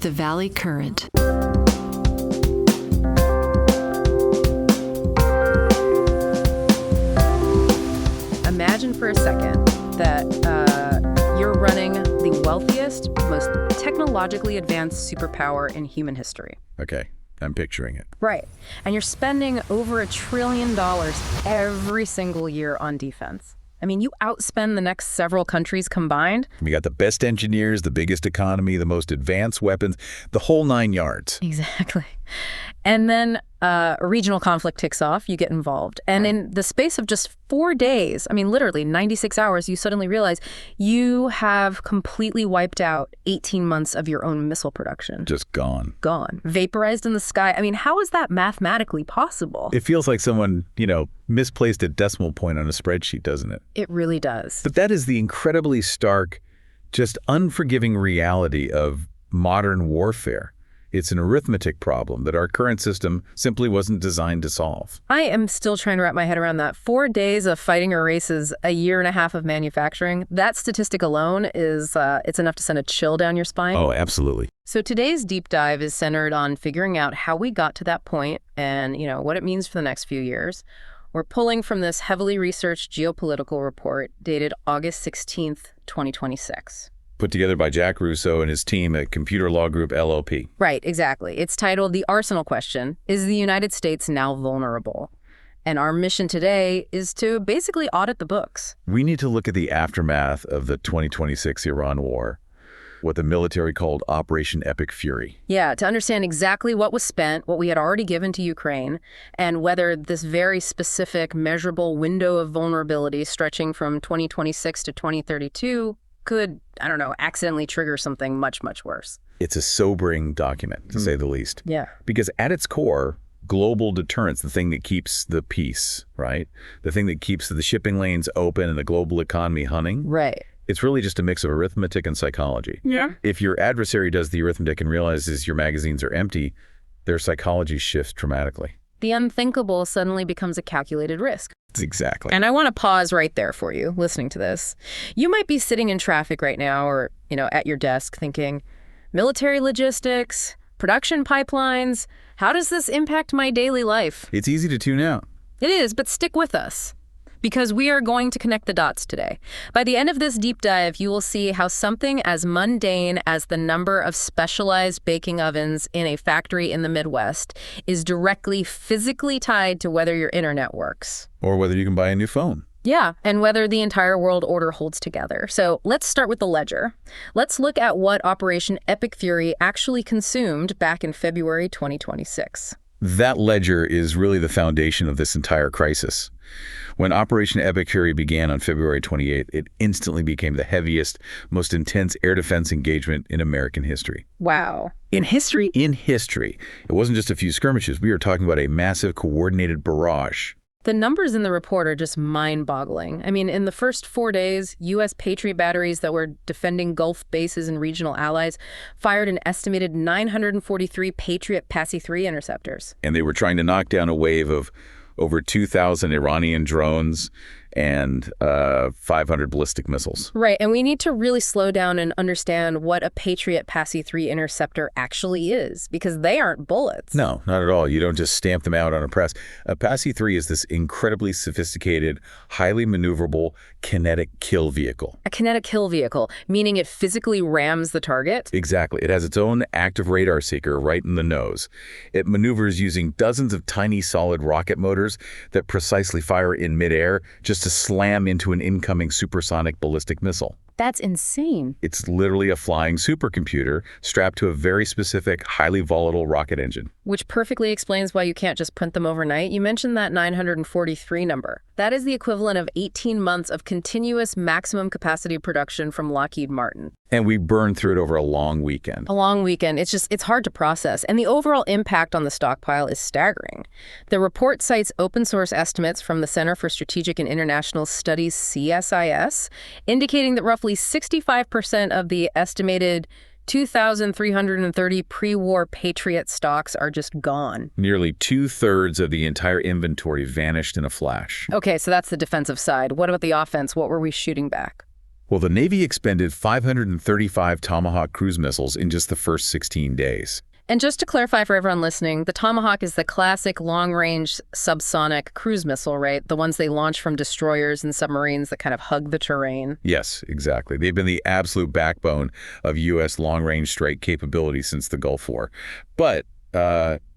The Valley Current. Imagine for a second that you're running the wealthiest, most technologically advanced superpower in human history. Okay, I'm picturing it. Right. And you're spending over $1 trillion every single year on defense. I mean, you outspend the next several countries combined. We got the best engineers, the biggest economy, the most advanced weapons, the whole 9 yards. Exactly. And then a regional conflict kicks off, you get involved. And in the space of just 4 days, I mean, literally 96 hours, you suddenly realize you have completely wiped out 18 months of your own missile production. Just gone. Gone. Vaporized in the sky. I mean, how is that mathematically possible? It feels like someone, misplaced a decimal point on a spreadsheet, doesn't it? It really does. But that is the incredibly stark, just unforgiving reality of modern warfare. It's an arithmetic problem that our current system simply wasn't designed to solve. I am still trying to wrap my head around that. 4 days of fighting erases a year and a half of manufacturing. That statistic alone is it's enough to send a chill down your spine. Oh, absolutely. So today's deep dive is centered on figuring out how we got to that point and, what it means for the next few years. We're pulling from this heavily researched geopolitical report dated August 16th, 2026. Put together by Jack Russo and his team at Computer Law Group LLP. Right, exactly. It's titled The Arsenal Question, Is the United States Now Vulnerable? And our mission today is to basically audit the books. We need to look at the aftermath of the 2026 Iran war, what the military called Operation Epic Fury. Yeah, to understand exactly what was spent, what we had already given to Ukraine, and whether this very specific, measurable window of vulnerability stretching from 2026 to 2032 could, accidentally trigger something much, much worse. It's a sobering document, to say the least. Yeah. Because at its core, global deterrence, the thing that keeps the peace, right? The thing that keeps the shipping lanes open and the global economy hunting. Right. It's really just a mix of arithmetic and psychology. Yeah. If your adversary does the arithmetic and realizes your magazines are empty, their psychology shifts dramatically. The unthinkable suddenly becomes a calculated risk. Exactly. And I want to pause right there for you, listening to this. You might be sitting in traffic right now or, at your desk thinking, military logistics, production pipelines, how does this impact my daily life? It's easy to tune out. It is, but stick with us, because we are going to connect the dots today. By the end of this deep dive, you will see how something as mundane as the number of specialized baking ovens in a factory in the Midwest is directly physically tied to whether your internet works. Or whether you can buy a new phone. Yeah, and whether the entire world order holds together. So let's start with the ledger. Let's look at what Operation Epic Fury actually consumed back in February 2026. That ledger is really the foundation of this entire crisis. When Operation Epic Fury began on February 28th, it instantly became the heaviest, most intense air defense engagement in American history. Wow. In history? In history. It wasn't just a few skirmishes. We were talking about a massive coordinated barrage. The numbers in the report are just mind-boggling. I mean, in the first 4 days, U.S. Patriot batteries that were defending Gulf bases and regional allies fired an estimated 943 Patriot PASI-3 interceptors. And they were trying to knock down a wave of over 2,000 Iranian drones and 500 ballistic missiles. Right, and we need to really slow down and understand what a Patriot PASI-3 interceptor actually is, because they aren't bullets. No, not at all. You don't just stamp them out on a press. A PASI-3 is this incredibly sophisticated, highly maneuverable kinetic kill vehicle. A kinetic kill vehicle, meaning it physically rams the target? Exactly. It has its own active radar seeker right in the nose. It maneuvers using dozens of tiny solid rocket motors that precisely fire in midair just to slam into an incoming supersonic ballistic missile. That's insane. It's literally a flying supercomputer strapped to a very specific, highly volatile rocket engine. Which perfectly explains why you can't just print them overnight. You mentioned that 943 number. That is the equivalent of 18 months of continuous maximum capacity production from Lockheed Martin. And we burned through it over a long weekend. A long weekend. It's hard to process. And the overall impact on the stockpile is staggering. The report cites open source estimates from the Center for Strategic and International Studies, CSIS, indicating that roughly 65% of the estimated 2,330 pre-war Patriot stocks are just gone. Nearly 2/3 of the entire inventory vanished in a flash. Okay, so that's the defensive side. What about the offense? What were we shooting back? Well, the Navy expended 535 Tomahawk cruise missiles in just the first 16 days. And just to clarify for everyone listening, the Tomahawk is the classic long-range subsonic cruise missile, right? The ones they launch from destroyers and submarines that kind of hug the terrain. Yes, exactly. They've been the absolute backbone of U.S. long-range strike capability since the Gulf War. But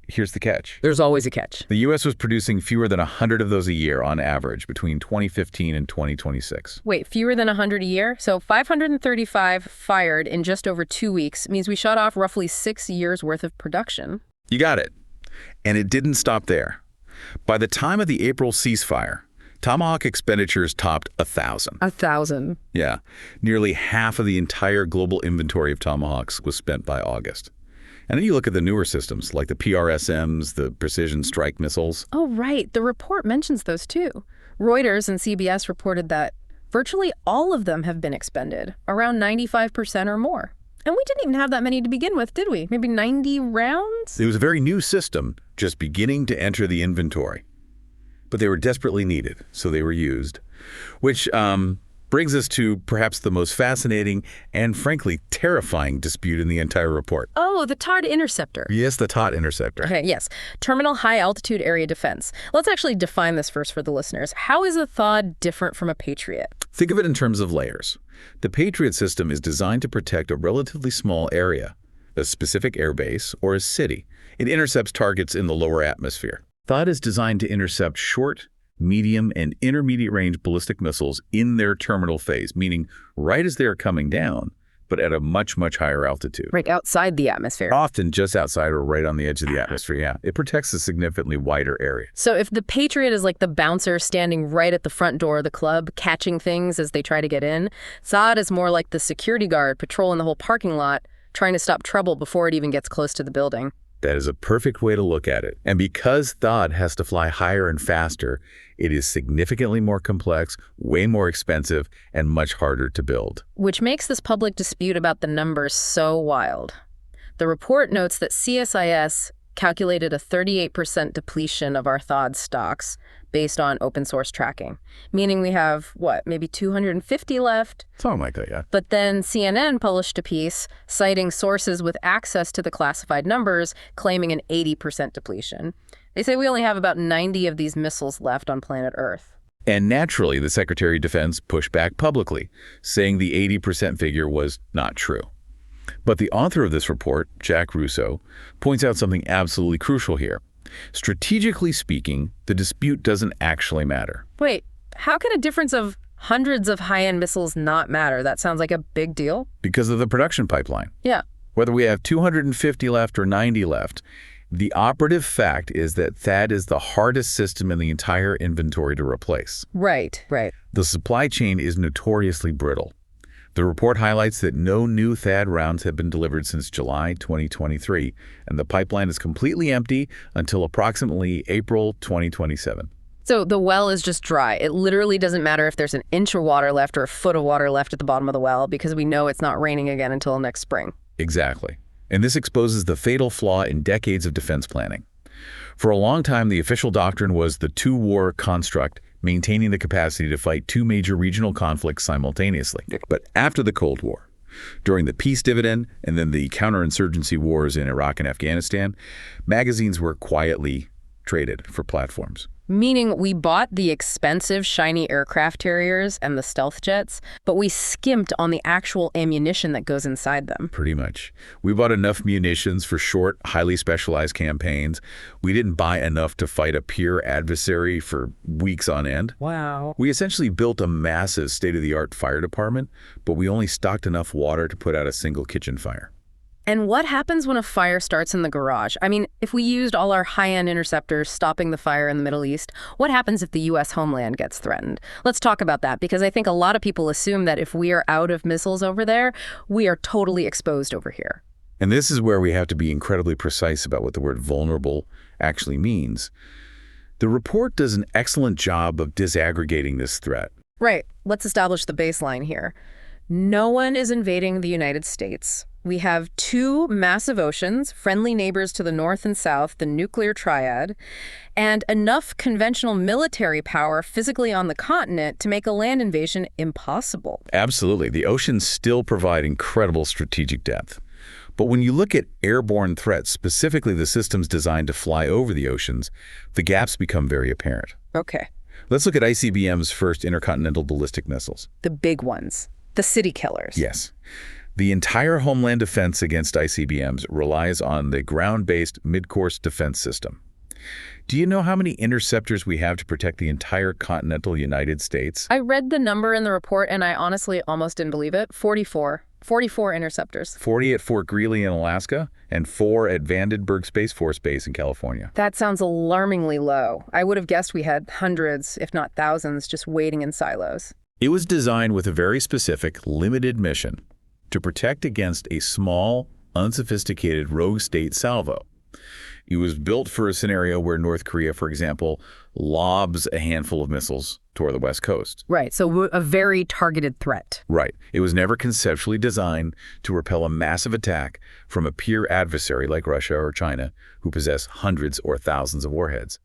here's the catch. There's always a catch. The U.S. was producing fewer than 100 of those a year on average between 2015 and 2026. Wait, fewer than 100 a year? So 535 fired in just over 2 weeks means we shut off roughly 6 years' worth of production. You got it. And it didn't stop there. By the time of the April ceasefire, Tomahawk expenditures topped 1,000. 1,000. Yeah. Nearly half of the entire global inventory of Tomahawks was spent by August. And then you look at the newer systems, like the PRSMs, the precision strike missiles. Oh, right. The report mentions those too. Reuters and CBS reported that virtually all of them have been expended, around 95% or more. And we didn't even have that many to begin with, did we? Maybe 90 rounds? It was a very new system, just beginning to enter the inventory. But they were desperately needed, so they were used. Which brings us to perhaps the most fascinating and, frankly, terrifying dispute in the entire report. Oh, the TARD interceptor. Yes, the TOT interceptor. Okay, yes. Terminal High Altitude Area Defense. Let's actually define this first for the listeners. How is a THAAD different from a Patriot? Think of it in terms of layers. The Patriot system is designed to protect a relatively small area, a specific airbase, or a city. It intercepts targets in the lower atmosphere. THAAD is designed to intercept short, medium, and intermediate range ballistic missiles in their terminal phase, meaning right as they are coming down, but at a much, much higher altitude. Right outside the atmosphere. Often just outside or right on the edge of the atmosphere, yeah. It protects a significantly wider area. So if the Patriot is like the bouncer standing right at the front door of the club, catching things as they try to get in, THAAD is more like the security guard patrolling the whole parking lot, trying to stop trouble before it even gets close to the building. That is a perfect way to look at it. And because THAAD has to fly higher and faster, it is significantly more complex, way more expensive, and much harder to build. Which makes this public dispute about the numbers so wild. The report notes that CSIS calculated a 38% depletion of our THAAD stocks based on open source tracking, meaning we have, what, maybe 250 left? Something like that, yeah. But then CNN published a piece citing sources with access to the classified numbers claiming an 80% depletion. They say we only have about 90 of these missiles left on planet Earth. And naturally, the Secretary of Defense pushed back publicly, saying the 80% figure was not true. But the author of this report, Jack Russo, points out something absolutely crucial here. Strategically speaking, the dispute doesn't actually matter. Wait, how can a difference of hundreds of high-end missiles not matter? That sounds like a big deal. Because of the production pipeline. Yeah. Whether we have 250 left or 90 left, the operative fact is that THAAD is the hardest system in the entire inventory to replace. Right. The supply chain is notoriously brittle. The report highlights that no new THAAD rounds have been delivered since July 2023, and the pipeline is completely empty until approximately April 2027. So the well is just dry. It literally doesn't matter if there's an inch of water left or a foot of water left at the bottom of the well because we know it's not raining again until next spring. Exactly. And this exposes the fatal flaw in decades of defense planning. For a long time, the official doctrine was the two-war construct, maintaining the capacity to fight two major regional conflicts simultaneously. But after the Cold War, during the peace dividend and then the counterinsurgency wars in Iraq and Afghanistan, magazines were quietly traded for platforms. Meaning we bought the expensive, shiny aircraft carriers and the stealth jets, but we skimped on the actual ammunition that goes inside them. Pretty much. We bought enough munitions for short, highly specialized campaigns. We didn't buy enough to fight a peer adversary for weeks on end. Wow. We essentially built a massive state-of-the-art fire department, but we only stocked enough water to put out a single kitchen fire. And what happens when a fire starts in the garage? I mean, if we used all our high-end interceptors stopping the fire in the Middle East, what happens if the U.S. homeland gets threatened? Let's talk about that, because I think a lot of people assume that if we are out of missiles over there, we are totally exposed over here. And this is where we have to be incredibly precise about what the word vulnerable actually means. The report does an excellent job of disaggregating this threat. Right. Let's establish the baseline here. No one is invading the United States. We have two massive oceans, friendly neighbors to the north and south, the nuclear triad, and enough conventional military power physically on the continent to make a land invasion impossible. Absolutely. The oceans still provide incredible strategic depth. But when you look at airborne threats, specifically the systems designed to fly over the oceans, the gaps become very apparent. Okay. Let's look at ICBM's first intercontinental ballistic missiles. The big ones. The city killers. Yes. The entire homeland defense against ICBMs relies on the ground-based mid-course defense system. Do you know how many interceptors we have to protect the entire continental United States? I read the number in the report, and I honestly almost didn't believe it. 44. 44 interceptors. 40 at Fort Greely in Alaska, and 4 at Vandenberg Space Force Base in California. That sounds alarmingly low. I would have guessed we had hundreds, if not thousands, just waiting in silos. It was designed with a very specific, limited mission to protect against a small, unsophisticated rogue state salvo. It was built for a scenario where North Korea, for example, lobs a handful of missiles toward the West Coast. Right, so a very targeted threat. Right. It was never conceptually designed to repel a massive attack from a peer adversary like Russia or China, who possess hundreds or thousands of warheads.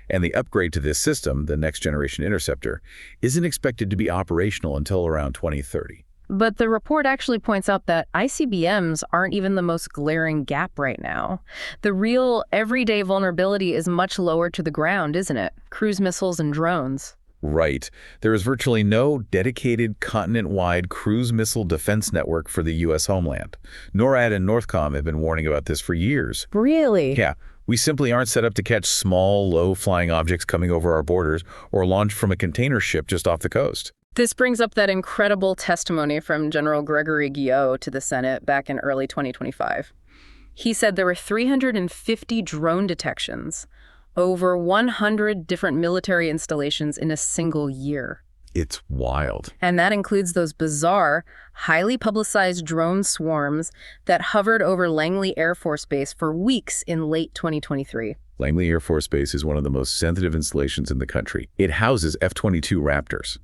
And the upgrade to this system, the Next Generation Interceptor, isn't expected to be operational until around 2030. But the report actually points out that ICBMs aren't even the most glaring gap right now. The real everyday vulnerability is much lower to the ground, isn't it? Cruise missiles and drones. Right. There is virtually no dedicated continent-wide cruise missile defense network for the U.S. homeland. NORAD and NORTHCOM have been warning about this for years. Really? Yeah. We simply aren't set up to catch small, low-flying objects coming over our borders or launched from a container ship just off the coast. This brings up that incredible testimony from General Gregory Guillot to the Senate back in early 2025. He said there were 350 drone detections, over 100 different military installations in a single year. It's wild. And that includes those bizarre, highly publicized drone swarms that hovered over Langley Air Force Base for weeks in late 2023. Langley Air Force Base is one of the most sensitive installations in the country. It houses F-22 Raptors.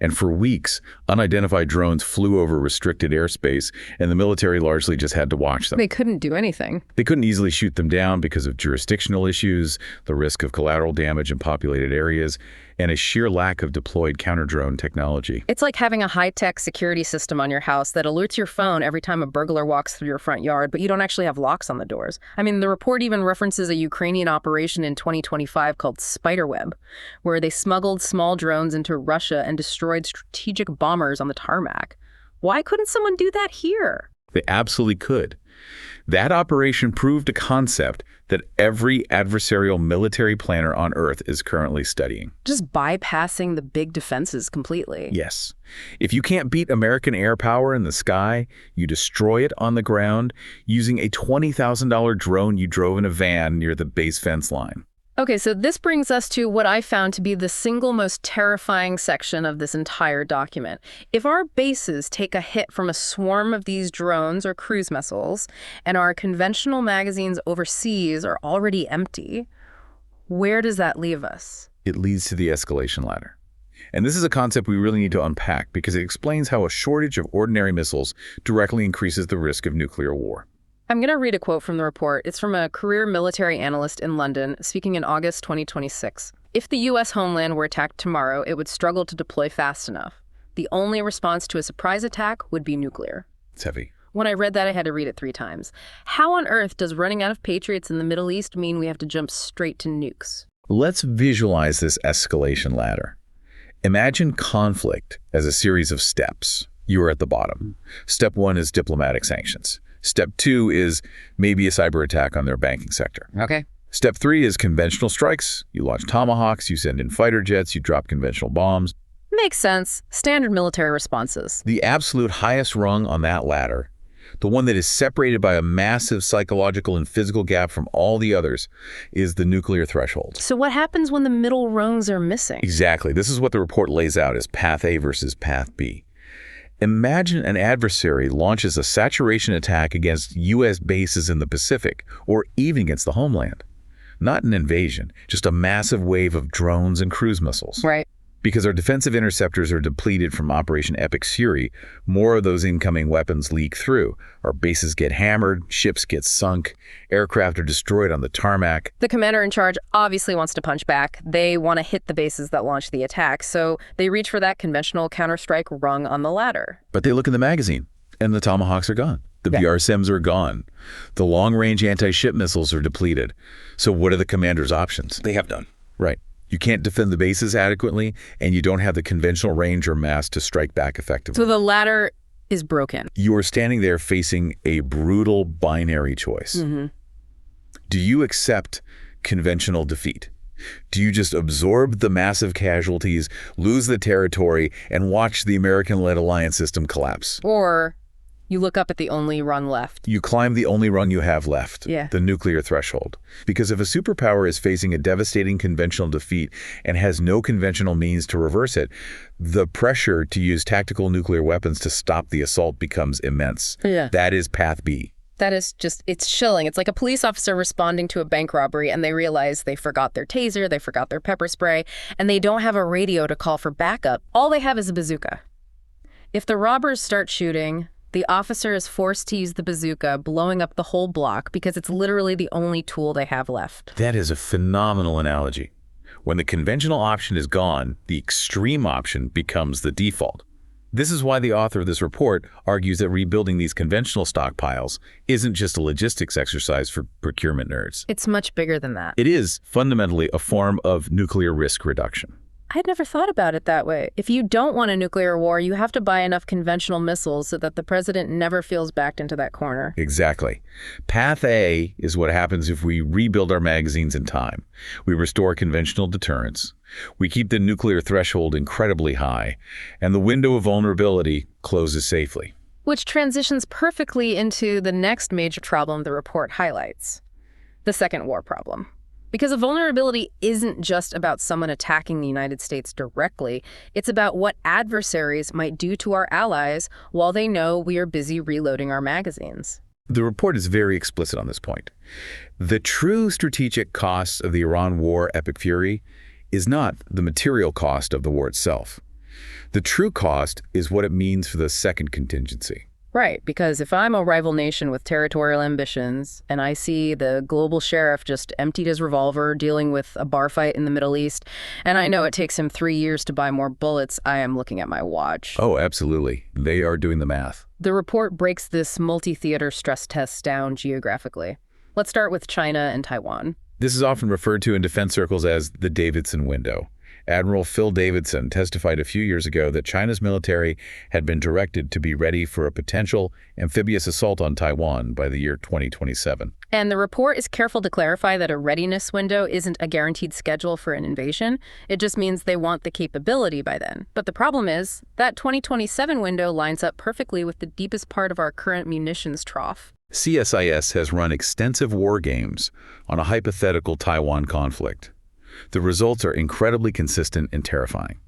And for weeks, unidentified drones flew over restricted airspace, and the military largely just had to watch them. They couldn't do anything. They couldn't easily shoot them down because of jurisdictional issues, the risk of collateral damage in populated areas, and a sheer lack of deployed counter-drone technology. It's like having a high-tech security system on your house that alerts your phone every time a burglar walks through your front yard, but you don't actually have locks on the doors. I mean, the report even references a Ukrainian operation in 2025 called Spiderweb, where they smuggled small drones into Russia and destroyed strategic bombers on the tarmac. Why couldn't someone do that here? They absolutely could. That operation proved a concept that every adversarial military planner on Earth is currently studying. Just bypassing the big defenses completely. Yes. If you can't beat American air power in the sky, you destroy it on the ground using a $20,000 drone you drove in a van near the base fence line. Okay, so this brings us to what I found to be the single most terrifying section of this entire document. If our bases take a hit from a swarm of these drones or cruise missiles, and our conventional magazines overseas are already empty, where does that leave us? It leads to the escalation ladder. And this is a concept we really need to unpack because it explains how a shortage of ordinary missiles directly increases the risk of nuclear war. I'm going to read a quote from the report. It's from a career military analyst in London, speaking in August 2026. If the U.S. homeland were attacked tomorrow, it would struggle to deploy fast enough. The only response to a surprise attack would be nuclear. It's heavy. When I read that, I had to read it 3 times. How on earth does running out of patriots in the Middle East mean we have to jump straight to nukes? Let's visualize this escalation ladder. Imagine conflict as a series of steps. You are at the bottom. Step 1 is diplomatic sanctions. Step 2 is maybe a cyber attack on their banking sector. Okay. Step 3 is conventional strikes. You launch tomahawks, you send in fighter jets, you drop conventional bombs. Makes sense. Standard military responses. The absolute highest rung on that ladder, the one that is separated by a massive psychological and physical gap from all the others, is the nuclear threshold. So what happens when the middle rungs are missing? Exactly. This is what the report lays out as Path A versus Path B. Imagine an adversary launches a saturation attack against U.S. bases in the Pacific, or even against the homeland. Not an invasion, just a massive wave of drones and cruise missiles. Right. Because our defensive interceptors are depleted from Operation Epic Fury, more of those incoming weapons leak through. Our bases get hammered, ships get sunk, aircraft are destroyed on the tarmac. The commander in charge obviously wants to punch back. They want to hit the bases that launch the attack, so they reach for that conventional counterstrike rung on the ladder. But they look in the magazine, and the Tomahawks are gone. The BRSMs are gone. The long-range anti-ship missiles are depleted. So what are the commander's options? They have none. Right. You can't defend the bases adequately, and you don't have the conventional range or mass to strike back effectively. So the ladder is broken. You are standing there facing a brutal binary choice. Do you accept conventional defeat? Do you just absorb the massive casualties, lose the territory, and watch the American-led alliance system collapse? Or you look up at the only rung left. You climb the only rung you have left, the nuclear threshold. Because if a superpower is facing a devastating conventional defeat and has no conventional means to reverse it, the pressure to use tactical nuclear weapons to stop the assault becomes immense. That is path B. That is just, it's chilling. It's like a police officer responding to a bank robbery and they realize they forgot their taser, they forgot their pepper spray, and they don't have a radio to call for backup. All they have is a bazooka. If the robbers start shooting, the officer is forced to use the bazooka, blowing up the whole block because it's literally the only tool they have left. That is a phenomenal analogy. When the conventional option is gone, the extreme option becomes the default. This is why the author of this report argues that rebuilding these conventional stockpiles isn't just a logistics exercise for procurement nerds. It's much bigger than that. It is fundamentally a form of nuclear risk reduction. I'd never thought about it that way. If you don't want a nuclear war, you have to buy enough conventional missiles so that the president never feels backed into that corner. Exactly. Path A is what happens if we rebuild our magazines in time. We restore conventional deterrence. We keep the nuclear threshold incredibly high, and the window of vulnerability closes safely. Which transitions perfectly into the next major problem the report highlights, the second war problem. Because a vulnerability isn't just about someone attacking the United States directly, it's about what adversaries might do to our allies while they know we are busy reloading our magazines. The report is very explicit on this point. The true strategic cost of the Iran war Epic Fury is not the material cost of the war itself. The true cost is what it means for the second contingency. Right, because if I'm a rival nation with territorial ambitions and I see the global sheriff just emptied his revolver dealing with a bar fight in the Middle East, and I know it takes him 3 years to buy more bullets, I am looking at my watch. Oh, absolutely. They are doing the math. The report breaks this multi-theater stress test down geographically. Let's start with China and Taiwan. This is often referred to in defense circles as the Davidson window. Admiral Phil Davidson testified a few years ago that China's military had been directed to be ready for a potential amphibious assault on Taiwan by the year 2027. And the report is careful to clarify that a readiness window isn't a guaranteed schedule for an invasion. It just means they want the capability by then. But the problem is that 2027 window lines up perfectly with the deepest part of our current munitions trough. CSIS has run extensive war games on a hypothetical Taiwan conflict. The results are incredibly consistent and terrifying.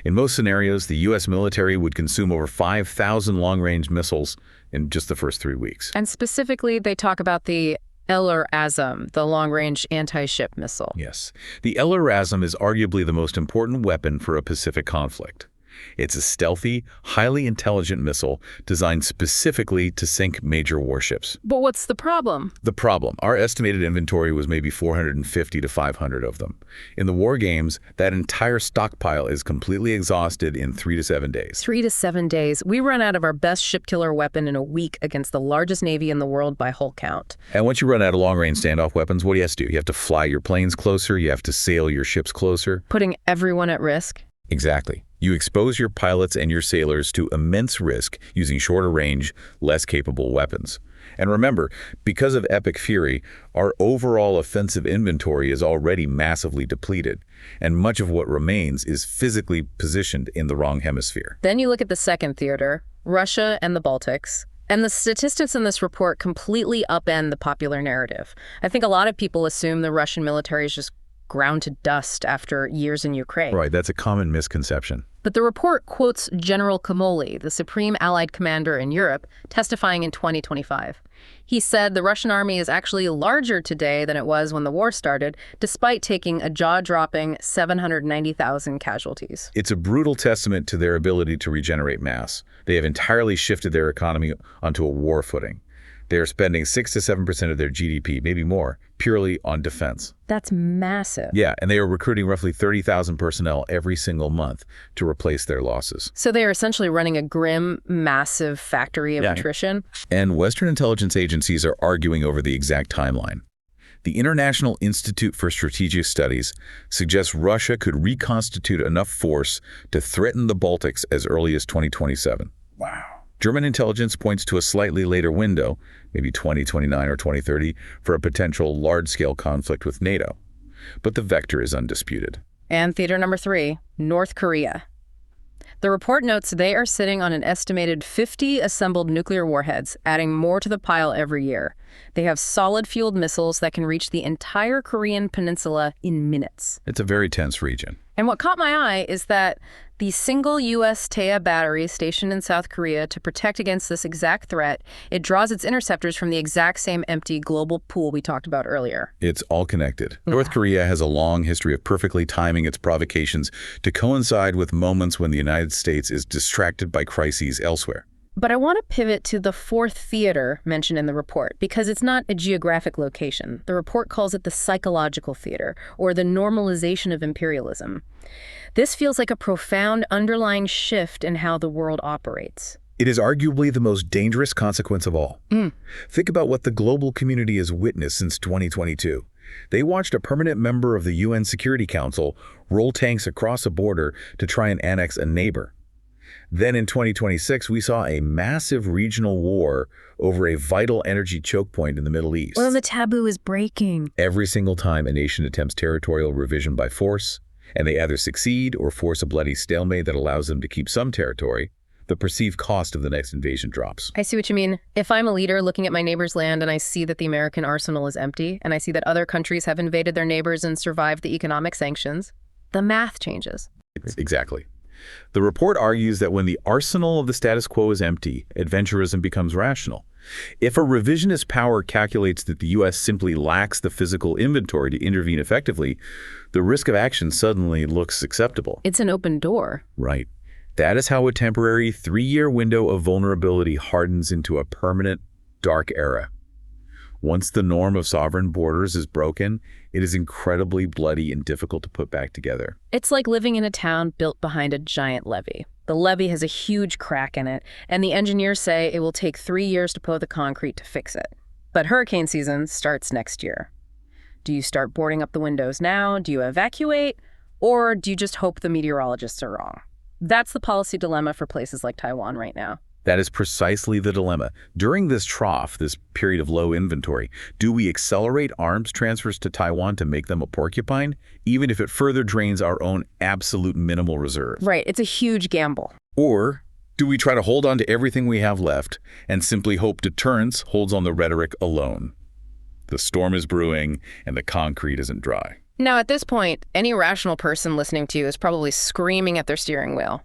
In most scenarios, the U.S. military would consume over 5,000 long-range missiles in just the first 3 weeks. And specifically, they talk about the LRASM, the long-range anti-ship missile. Yes. The LRASM is arguably the most important weapon for a Pacific conflict. It's a stealthy, highly intelligent missile designed specifically to sink major warships. But what's the problem? The problem, our estimated inventory was maybe 450 to 500 of them. In the war games, that entire stockpile is completely exhausted in 3 to 7 days. 3 to 7 days. We run out of our best ship killer weapon in a week against the largest navy in the world by hull count. And once you run out of long-range standoff weapons, what do you have to do? You have to fly your planes closer, you have to sail your ships closer. Putting everyone at risk? Exactly. You expose your pilots and your sailors to immense risk using shorter range, less capable weapons. And remember, because of Epic Fury, our overall offensive inventory is already massively depleted, and much of what remains is physically positioned in the wrong hemisphere. Then you look at the second theater, Russia and the Baltics. And the statistics in this report completely upend the popular narrative. I think a lot of people assume the Russian military is just ground to dust after years in Ukraine. Right, that's a common misconception. But the report quotes General Kamoli, the Supreme Allied Commander in Europe, testifying in 2025. He said the Russian army is actually larger today than it was when the war started, despite taking a jaw-dropping 790,000 casualties. It's a brutal testament to their ability to regenerate mass. They have entirely shifted their economy onto a war footing. They are spending 6 to 7% of their GDP, maybe more, purely on defense. That's massive. Yeah, and they are recruiting roughly 30,000 personnel every single month to replace their losses. So they are essentially running a grim, massive factory of attrition. And Western intelligence agencies are arguing over the exact timeline. The International Institute for Strategic Studies suggests Russia could reconstitute enough force to threaten the Baltics as early as 2027. Wow. German intelligence points to a slightly later window, maybe 2029 or 2030, for a potential large-scale conflict with NATO. But the vector is undisputed. And theater number 3, North Korea. The report notes they are sitting on an estimated 50 assembled nuclear warheads, adding more to the pile every year. They have solid-fueled missiles that can reach the entire Korean peninsula in minutes. It's a very tense region. And what caught my eye is that the single U.S. Taeya battery stationed in South Korea to protect against this exact threat, it draws its interceptors from the exact same empty global pool we talked about earlier. It's all connected. North Korea has a long history of perfectly timing its provocations to coincide with moments when the United States is distracted by crises elsewhere. But I want to pivot to the 4th theater mentioned in the report, because it's not a geographic location. The report calls it the psychological theater, or the normalization of imperialism. This feels like a profound underlying shift in how the world operates. It is arguably the most dangerous consequence of all. Think about what the global community has witnessed since 2022. They watched a permanent member of the UN Security Council roll tanks across a border to try and annex a neighbor. Then in 2026, we saw a massive regional war over a vital energy choke point in the Middle East. Well, the taboo is breaking. Every single time a nation attempts territorial revision by force, and they either succeed or force a bloody stalemate that allows them to keep some territory, the perceived cost of the next invasion drops. I see what you mean. If I'm a leader looking at my neighbor's land and I see that the American arsenal is empty, and I see that other countries have invaded their neighbors and survived the economic sanctions, the math changes. Exactly. The report argues that when the arsenal of the status quo is empty, adventurism becomes rational. If a revisionist power calculates that the U.S. simply lacks the physical inventory to intervene effectively, the risk of action suddenly looks acceptable. It's an open door. Right. That is how a temporary 3-year window of vulnerability hardens into a permanent, dark era. Once the norm of sovereign borders is broken, it is incredibly bloody and difficult to put back together. It's like living in a town built behind a giant levee. The levee has a huge crack in it, and the engineers say it will take 3 years to pour the concrete to fix it. But hurricane season starts next year. Do you start boarding up the windows now? Do you evacuate? Or do you just hope the meteorologists are wrong? That's the policy dilemma for places like Taiwan right now. That is precisely the dilemma. During this trough, this period of low inventory, do we accelerate arms transfers to Taiwan to make them a porcupine, even if it further drains our own absolute minimal reserve? Right, it's a huge gamble. Or do we try to hold on to everything we have left and simply hope deterrence holds on the rhetoric alone? The storm is brewing and the concrete isn't dry. Now, at this point, any rational person listening to you is probably screaming at their steering wheel.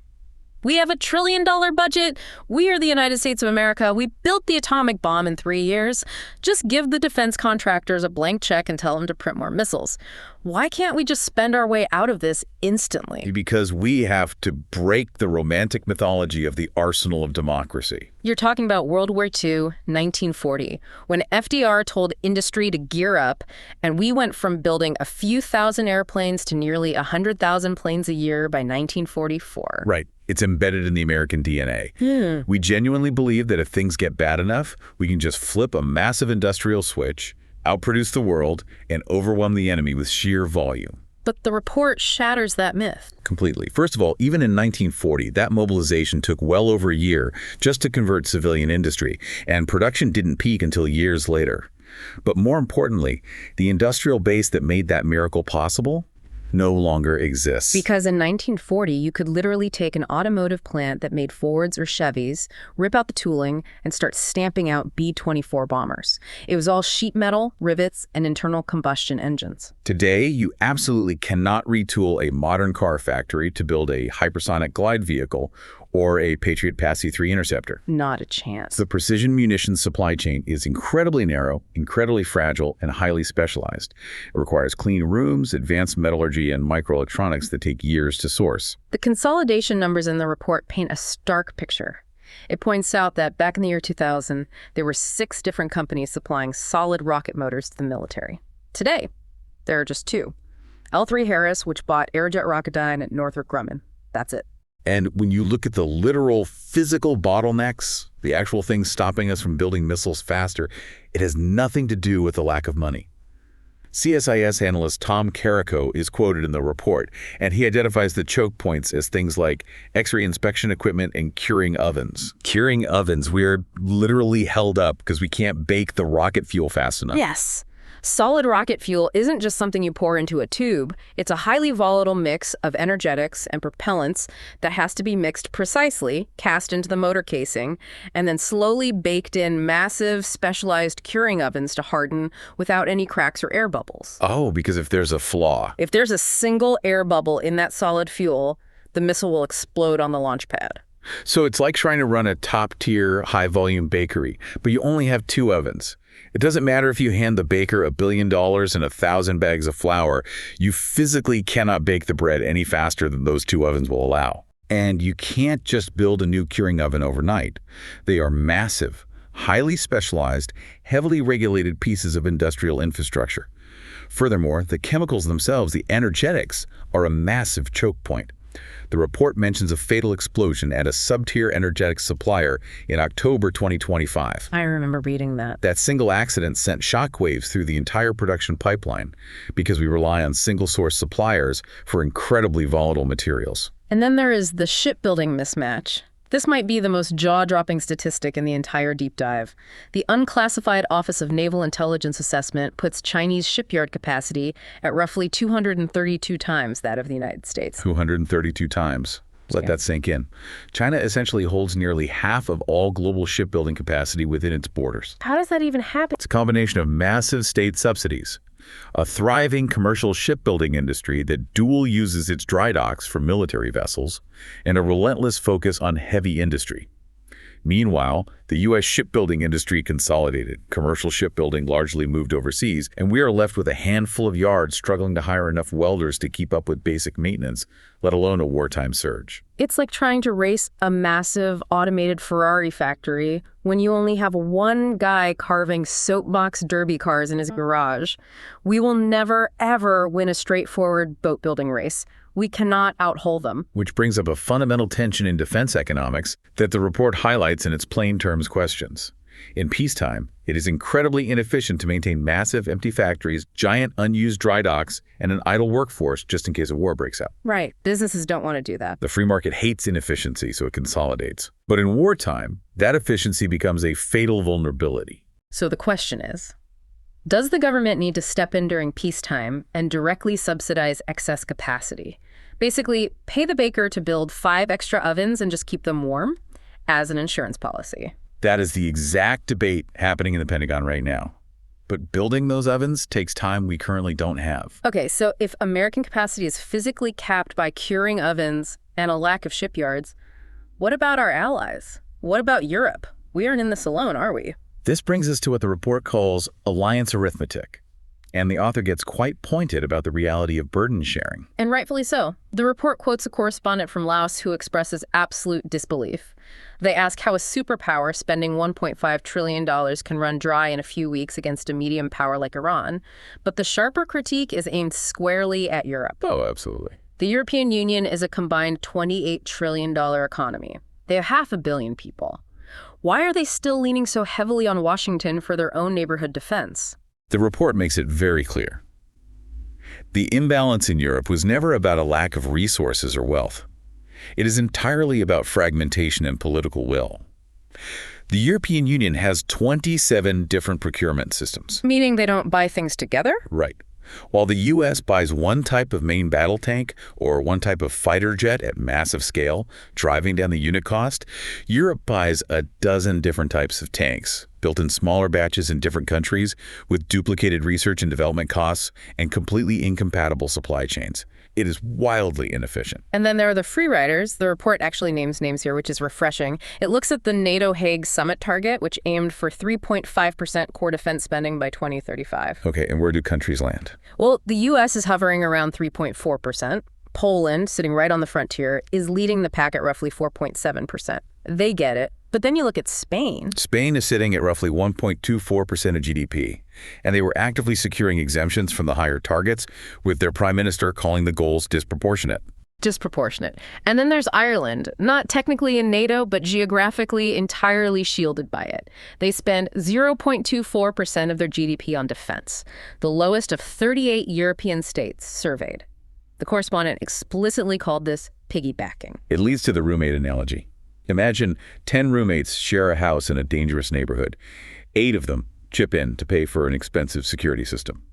We have $1 trillion budget. We are the United States of America. We built the atomic bomb in 3 years. Just give the defense contractors a blank check and tell them to print more missiles. Why can't we just spend our way out of this instantly? Because we have to break the romantic mythology of the arsenal of democracy. You're talking about World War II, 1940, when FDR told industry to gear up, and we went from building a few thousand airplanes to nearly 100,000 planes a year by 1944. Right. It's embedded in the American DNA. We genuinely believe that if things get bad enough, we can just flip a massive industrial switch, outproduce the world, and overwhelm the enemy with sheer volume. But the report shatters that myth. Completely. First of all, even in 1940, that mobilization took well over a year just to convert civilian industry, and production didn't peak until years later. But more importantly, the industrial base that made that miracle possible, no longer exists. Because in 1940, you could literally take an automotive plant that made Fords or Chevys, rip out the tooling, and start stamping out B-24 bombers. It was all sheet metal, rivets, and internal combustion engines. Today, you absolutely cannot retool a modern car factory to build a hypersonic glide vehicle or a Patriot PAC-3 interceptor. Not a chance. The precision munitions supply chain is incredibly narrow, incredibly fragile, and highly specialized. It requires clean rooms, advanced metallurgy, and microelectronics that take years to source. The consolidation numbers in the report paint a stark picture. It points out that back in the year 2000, there were 6 different companies supplying solid rocket motors to the military. Today, there are just 2. L3Harris, which bought Aerojet Rocketdyne at Northrop Grumman. That's it. And when you look at the literal physical bottlenecks, the actual things stopping us from building missiles faster, it has nothing to do with the lack of money. CSIS analyst Tom Carrico is quoted in the report, and he identifies the choke points as things like X-ray inspection equipment and curing ovens. Curing ovens, we're literally held up because we can't bake the rocket fuel fast enough. Yes. Solid rocket fuel isn't just something you pour into a tube. It's a highly volatile mix of energetics and propellants that has to be mixed precisely, cast into the motor casing, and then slowly baked in massive specialized curing ovens to harden without any cracks or air bubbles. Oh, because if there's a flaw. If there's a single air bubble in that solid fuel, the missile will explode on the launch pad. So it's like trying to run a top-tier, high-volume bakery, but you only have 2 ovens. It doesn't matter if you hand the baker $1 billion and 1,000 bags of flour, you physically cannot bake the bread any faster than those 2 ovens will allow. And you can't just build a new curing oven overnight. They are massive, highly specialized, heavily regulated pieces of industrial infrastructure. Furthermore, the chemicals themselves, the energetics, are a massive choke point. The report mentions a fatal explosion at a sub-tier energetics supplier in October 2025. I remember reading that. That single accident sent shockwaves through the entire production pipeline because we rely on single-source suppliers for incredibly volatile materials. And then there is the shipbuilding mismatch. This might be the most jaw-dropping statistic in the entire deep dive. The unclassified Office of Naval Intelligence Assessment puts Chinese shipyard capacity at roughly 232 times that of the United States. 232 times. Let that sink in. China essentially holds nearly half of all global shipbuilding capacity within its borders. How does that even happen? It's a combination of massive state subsidies, a thriving commercial shipbuilding industry that dual uses its dry docks for military vessels, and a relentless focus on heavy industry. Meanwhile, the U.S. shipbuilding industry consolidated, commercial shipbuilding largely moved overseas, and we are left with a handful of yards struggling to hire enough welders to keep up with basic maintenance, let alone a wartime surge. It's like trying to race a massive automated Ferrari factory when you only have one guy carving soapbox derby cars in his garage. We will never, ever win a straightforward boat building race. We cannot outhole them. Which brings up a fundamental tension in defense economics that the report highlights in its plain terms questions. In peacetime, it is incredibly inefficient to maintain massive empty factories, giant unused dry docks, and an idle workforce just in case a war breaks out. Right. Businesses don't want to do that. The free market hates inefficiency, so it consolidates. But in wartime, that efficiency becomes a fatal vulnerability. So the question is, does the government need to step in during peacetime and directly subsidize excess capacity? Basically, pay the baker to build 5 extra ovens and just keep them warm as an insurance policy. That is the exact debate happening in the Pentagon right now. But building those ovens takes time we currently don't have. Okay, so if American capacity is physically capped by curing ovens and a lack of shipyards, what about our allies? What about Europe? We aren't in this alone, are we? This brings us to what the report calls alliance arithmetic. And the author gets quite pointed about the reality of burden sharing. And rightfully so. The report quotes a correspondent from Laos who expresses absolute disbelief. They ask how a superpower spending $1.5 trillion can run dry in a few weeks against a medium power like Iran. But the sharper critique is aimed squarely at Europe. Oh, absolutely. The European Union is a combined $28 trillion economy. They have 500 million people. Why are they still leaning so heavily on Washington for their own neighborhood defense? The report makes it very clear. The imbalance in Europe was never about a lack of resources or wealth. It is entirely about fragmentation and political will. The European Union has 27 different procurement systems. Meaning they don't buy things together? Right. While the U.S. buys one type of main battle tank or one type of fighter jet at massive scale, driving down the unit cost, Europe buys a dozen different types of tanks, built in smaller batches in different countries, with duplicated research and development costs and completely incompatible supply chains. It is wildly inefficient. And then there are the free riders. The report actually names names here, which is refreshing. It looks at the NATO Hague summit target, which aimed for 3.5% core defense spending by 2035. Okay, and where do countries land? Well, the U.S. is hovering around 3.4%. Poland, sitting right on the frontier, is leading the pack at roughly 4.7%. They get it. But then you look at Spain. Spain is sitting at roughly 1.24% of GDP, and they were actively securing exemptions from the higher targets, with their prime minister calling the goals disproportionate. Disproportionate. And then there's Ireland, not technically in NATO, but geographically entirely shielded by it. They spend 0.24% of their GDP on defense, the lowest of 38 European states surveyed. The correspondent explicitly called this piggybacking. It leads to the roommate analogy. Imagine 10 roommates share a house in a dangerous neighborhood. 8 of them chip in to pay for an expensive security system.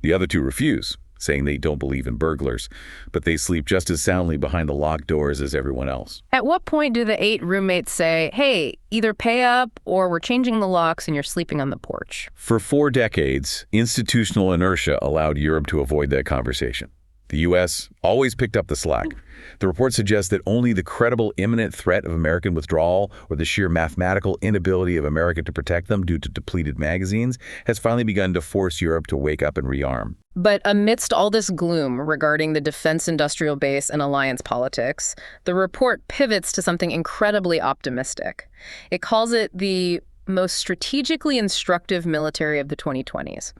The other 2 refuse, saying they don't believe in burglars, but they sleep just as soundly behind the locked doors as everyone else. At what point do the 8 roommates say, hey, either pay up or we're changing the locks and you're sleeping on the porch? For 4 decades, institutional inertia allowed Europe to avoid that conversation. The U.S. always picked up the slack. The report suggests that only the credible imminent threat of American withdrawal or the sheer mathematical inability of America to protect them due to depleted magazines has finally begun to force Europe to wake up and rearm. But amidst all this gloom regarding the defense industrial base and alliance politics, the report pivots to something incredibly optimistic. It calls it the most strategically instructive military of the 2020s.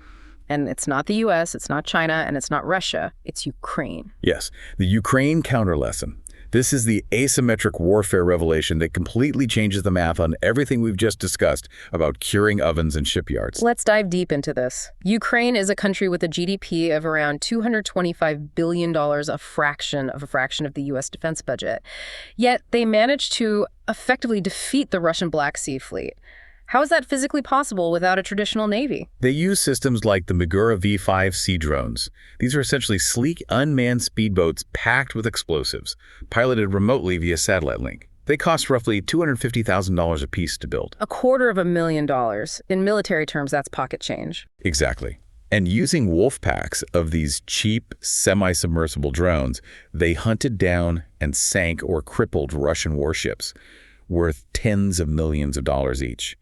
And it's not the U.S., it's not China, and it's not Russia, it's Ukraine. Yes, the Ukraine counter lesson. This is the asymmetric warfare revelation that completely changes the math on everything we've just discussed about curing ovens and shipyards. Let's dive deep into this. Ukraine is a country with a GDP of around $225 billion, a fraction of the U.S. defense budget. Yet they managed to effectively defeat the Russian Black Sea Fleet. How is that physically possible without a traditional navy? They use systems like the Magura V5 sea drones. These are essentially sleek, unmanned speedboats packed with explosives, piloted remotely via satellite link. They cost roughly $250,000 a piece to build. $250,000. In military terms, that's pocket change. Exactly. And using wolf packs of these cheap, semi-submersible drones, they hunted down and sank or crippled Russian warships, worth tens of millions of dollars each.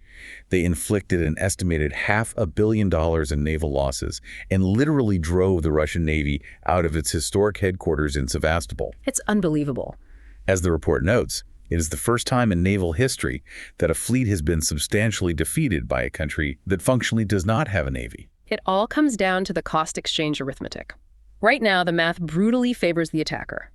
They inflicted an estimated $500 million in naval losses and literally drove the Russian Navy out of its historic headquarters in Sevastopol. It's unbelievable. As the report notes, it is the first time in naval history that a fleet has been substantially defeated by a country that functionally does not have a navy. It all comes down to the cost exchange arithmetic. Right now, the math brutally favors the attacker.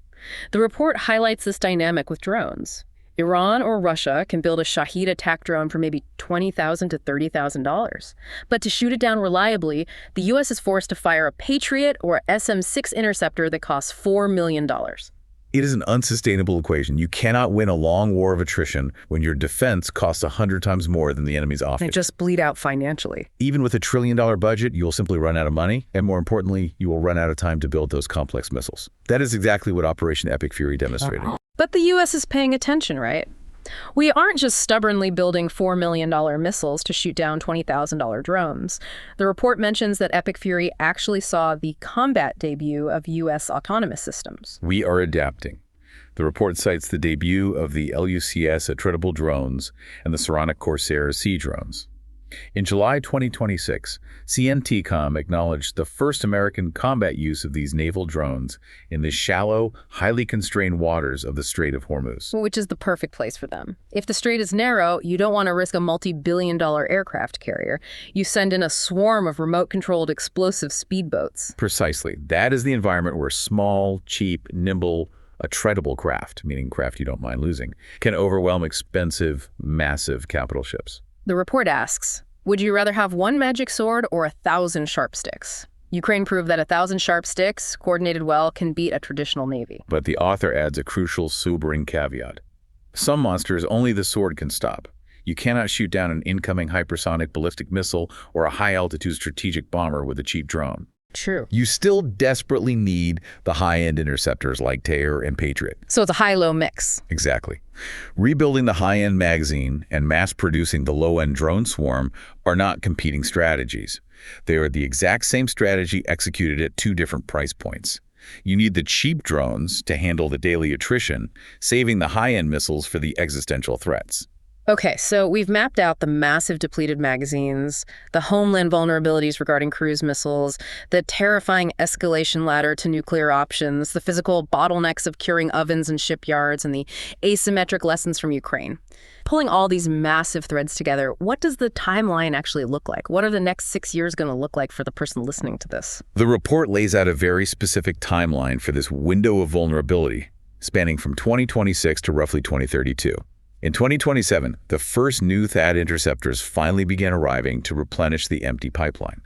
The report highlights this dynamic with drones. Iran or Russia can build a Shahed attack drone for maybe $20,000 to $30,000. But to shoot it down reliably, the U.S. is forced to fire a Patriot or a SM-6 interceptor that costs $4 million. It is an unsustainable equation. You cannot win a long war of attrition when your defense costs 100 times more than the enemy's offense. And just bleed out financially. Even with a $1 trillion budget, you will simply run out of money, and more importantly, you will run out of time to build those complex missiles. That is exactly what Operation Epic Fury demonstrated. But the U.S. is paying attention, right? We aren't just stubbornly building $4 million missiles to shoot down $20,000 drones. The report mentions that Epic Fury actually saw the combat debut of U.S. autonomous systems. We are adapting. The report cites the debut of the LUCS attritable drones and the Saronic Corsair sea drones. In July 2026, CNTCOM acknowledged the first American combat use of these naval drones in the shallow, highly constrained waters of the Strait of Hormuz. Which is the perfect place for them. If the strait is narrow, you don't want to risk a multi-billion-dollar aircraft carrier. You send in a swarm of remote-controlled explosive speedboats. Precisely. That is the environment where small, cheap, nimble, attritable craft, meaning craft you don't mind losing, can overwhelm expensive, massive capital ships. The report asks, would you rather have one magic sword or 1,000 sharp sticks? Ukraine proved that 1,000 sharp sticks, coordinated well, can beat a traditional navy. But the author adds a crucial, sobering caveat. Some monsters only the sword can stop. You cannot shoot down an incoming hypersonic ballistic missile or a high-altitude strategic bomber with a cheap drone. True. You still desperately need the high-end interceptors like Terror and Patriot. So it's a high-low mix. Exactly. Rebuilding the high-end magazine and mass-producing the low-end drone swarm are not competing strategies. They are the exact same strategy executed at two different price points. You need the cheap drones to handle the daily attrition, saving the high-end missiles for the existential threats. Okay, so we've mapped out the massive depleted magazines, the homeland vulnerabilities regarding cruise missiles, the terrifying escalation ladder to nuclear options, the physical bottlenecks of curing ovens and shipyards, and the asymmetric lessons from Ukraine. Pulling all these massive threads together, what does the timeline actually look like? What are the next 6 years going to look like for the person listening to this? The report lays out a very specific timeline for this window of vulnerability, spanning from 2026 to roughly 2032. In 2027, the first new THAAD interceptors finally began arriving to replenish the empty pipeline.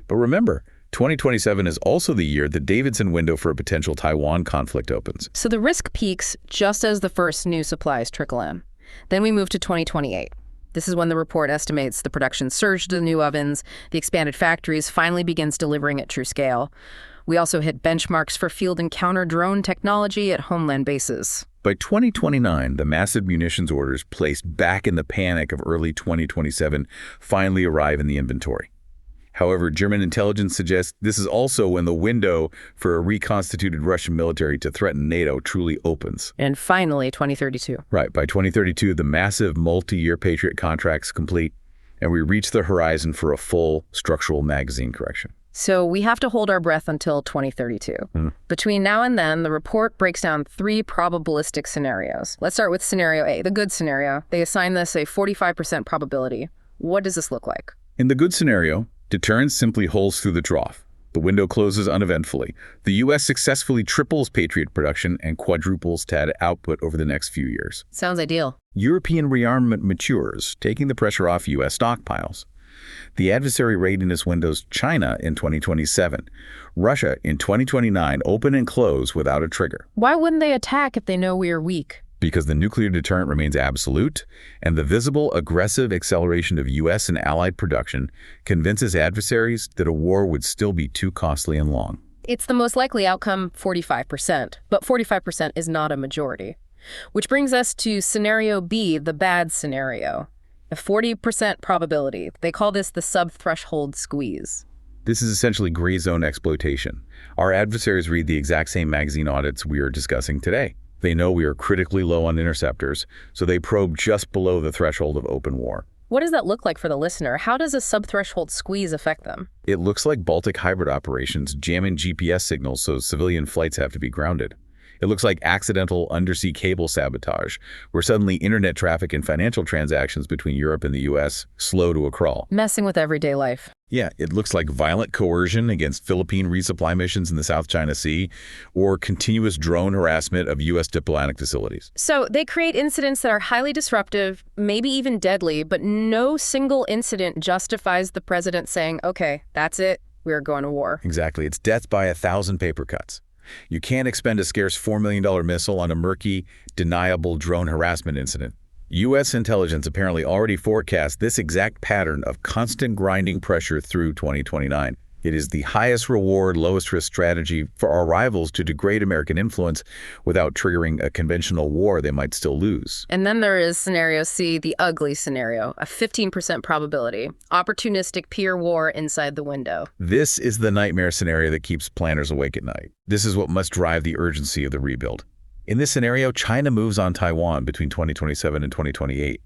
But remember, 2027 is also the year the Davidson window for a potential Taiwan conflict opens. So the risk peaks just as the first new supplies trickle in. Then we move to 2028. This is when the report estimates the production surge to the new ovens, the expanded factories finally begins delivering at true scale. We also hit benchmarks for field and counter drone technology at homeland bases. By 2029, the massive munitions orders placed back in the panic of early 2027 finally arrive in the inventory. However, German intelligence suggests this is also when the window for a reconstituted Russian military to threaten NATO truly opens. And finally, 2032. Right, by 2032, the massive multi-year Patriot contracts complete, and we reach the horizon for a full structural magazine correction. So we have to hold our breath until 2032. Between now and then, the report breaks down 3 probabilistic scenarios. Let's start with scenario A, the good scenario. They assign this a 45% probability. What does this look like? In the good scenario, deterrence simply holds through the trough. The window closes uneventfully. The U.S. successfully triples Patriot production and quadruples THAAD output over the next few years. Sounds ideal. European rearmament matures, taking the pressure off U.S. stockpiles. The adversary readiness windows China in 2027. Russia in 2029 open and close without a trigger. Why wouldn't they attack if they know we are weak? Because the nuclear deterrent remains absolute, and the visible, aggressive acceleration of U.S. and allied production convinces adversaries that a war would still be too costly and long. It's the most likely outcome, 45%, but 45% is not a majority. Which brings us to scenario B, the bad scenario. A 40% probability. They call this the sub-threshold squeeze. This is essentially gray zone exploitation. Our adversaries read the exact same magazine audits we are discussing today. They know we are critically low on interceptors, so they probe just below the threshold of open war. What does that look like for the listener? How does a sub-threshold squeeze affect them? It looks like Baltic hybrid operations jamming GPS signals so civilian flights have to be grounded. It looks like accidental undersea cable sabotage, where suddenly internet traffic and financial transactions between Europe and the U.S. slow to a crawl. Messing with everyday life. Yeah, it looks like violent coercion against Philippine resupply missions in the South China Sea, or continuous drone harassment of U.S. diplomatic facilities. So they create incidents that are highly disruptive, maybe even deadly, but no single incident justifies the president saying, okay, that's it, we're going to war. Exactly. It's death by 1,000 paper cuts. You can't expend a scarce $4 million missile on a murky, deniable drone harassment incident. U.S. intelligence apparently already forecast this exact pattern of constant grinding pressure through 2029. It is the highest reward, lowest risk strategy for our rivals to degrade American influence without triggering a conventional war they might still lose. And then there is scenario C, the ugly scenario, a 15% probability, opportunistic peer war inside the window. This is the nightmare scenario that keeps planners awake at night. This is what must drive the urgency of the rebuild. In this scenario, China moves on Taiwan between 2027 and 2028.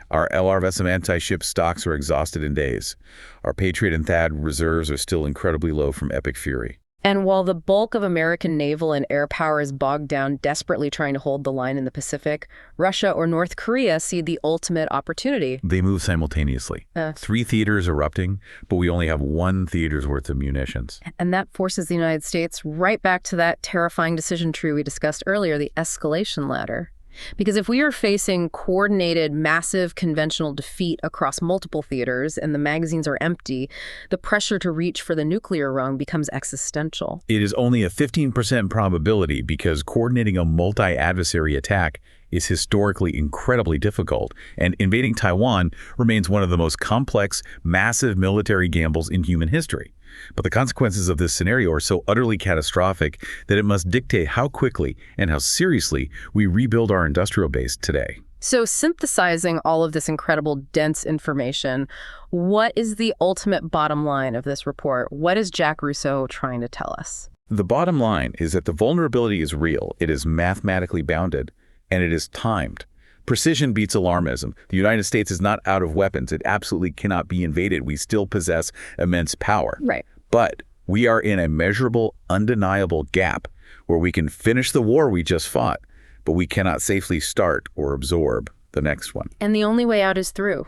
Our LRV anti-ship stocks are exhausted in days. Our Patriot and THAAD reserves are still incredibly low from epic fury. And while the bulk of American naval and air power is bogged down desperately trying to hold the line in the Pacific, Russia or North Korea see the ultimate opportunity. They move simultaneously. 3 theaters erupting, but we only have 1 theater's worth of munitions. And that forces the United States right back to that terrifying decision tree we discussed earlier, the escalation ladder. Because if we are facing coordinated, massive conventional defeat across multiple theaters and the magazines are empty, the pressure to reach for the nuclear rung becomes existential. It is only a 15% probability because coordinating a multi-adversary attack is historically incredibly difficult, and invading Taiwan remains one of the most complex, massive military gambles in human history. But the consequences of this scenario are so utterly catastrophic that it must dictate how quickly and how seriously we rebuild our industrial base today. So synthesizing all of this incredible, dense information, what is the ultimate bottom line of this report? What is Jack Russo trying to tell us? The bottom line is that the vulnerability is real, it is mathematically bounded, and it is timed. Precision beats alarmism. The United States is not out of weapons. It absolutely cannot be invaded. We still possess immense power. Right. But we are in a measurable, undeniable gap where we can finish the war we just fought, but we cannot safely start or absorb the next one. And the only way out is through.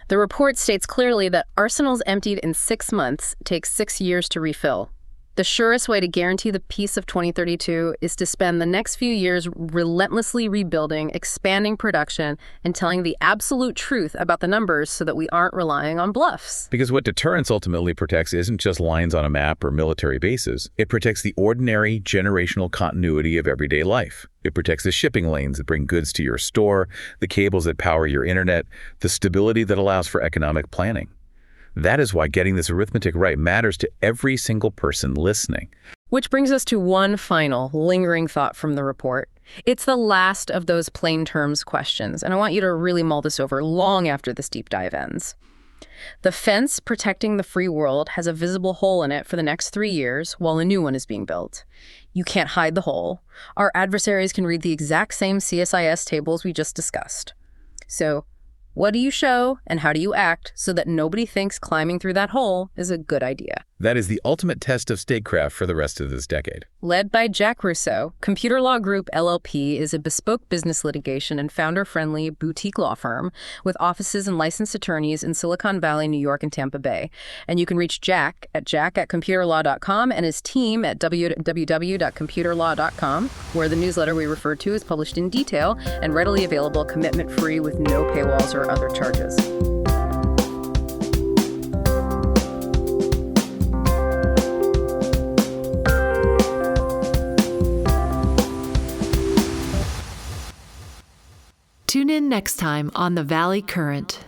The report states clearly that arsenals emptied in 6 months take 6 years to refill. The surest way to guarantee the peace of 2032 is to spend the next few years relentlessly rebuilding, expanding production, and telling the absolute truth about the numbers so that we aren't relying on bluffs. Because what deterrence ultimately protects isn't just lines on a map or military bases. It protects the ordinary, generational continuity of everyday life. It protects the shipping lanes that bring goods to your store, the cables that power your internet, the stability that allows for economic planning. That is why getting this arithmetic right matters to every single person listening. Which brings us to one final, lingering thought from the report. It's the last of those plain terms questions, and I want you to really mull this over long after this deep dive ends. The fence protecting the free world has a visible hole in it for the next 3 years while a new one is being built. You can't hide the hole. Our adversaries can read the exact same CSIS tables we just discussed. So, what do you show and how do you act so that nobody thinks climbing through that hole is a good idea? That is the ultimate test of statecraft for the rest of this decade. Led by Jack Russo, Computer Law Group LLP is a bespoke business litigation and founder-friendly boutique law firm with offices and licensed attorneys in Silicon Valley, New York, and Tampa Bay. And you can reach Jack at computerlaw.com and his team at www.computerlaw.com, where the newsletter we referred to is published in detail and readily available, commitment-free with no paywalls or other charges. Tune in next time on The Valley Current.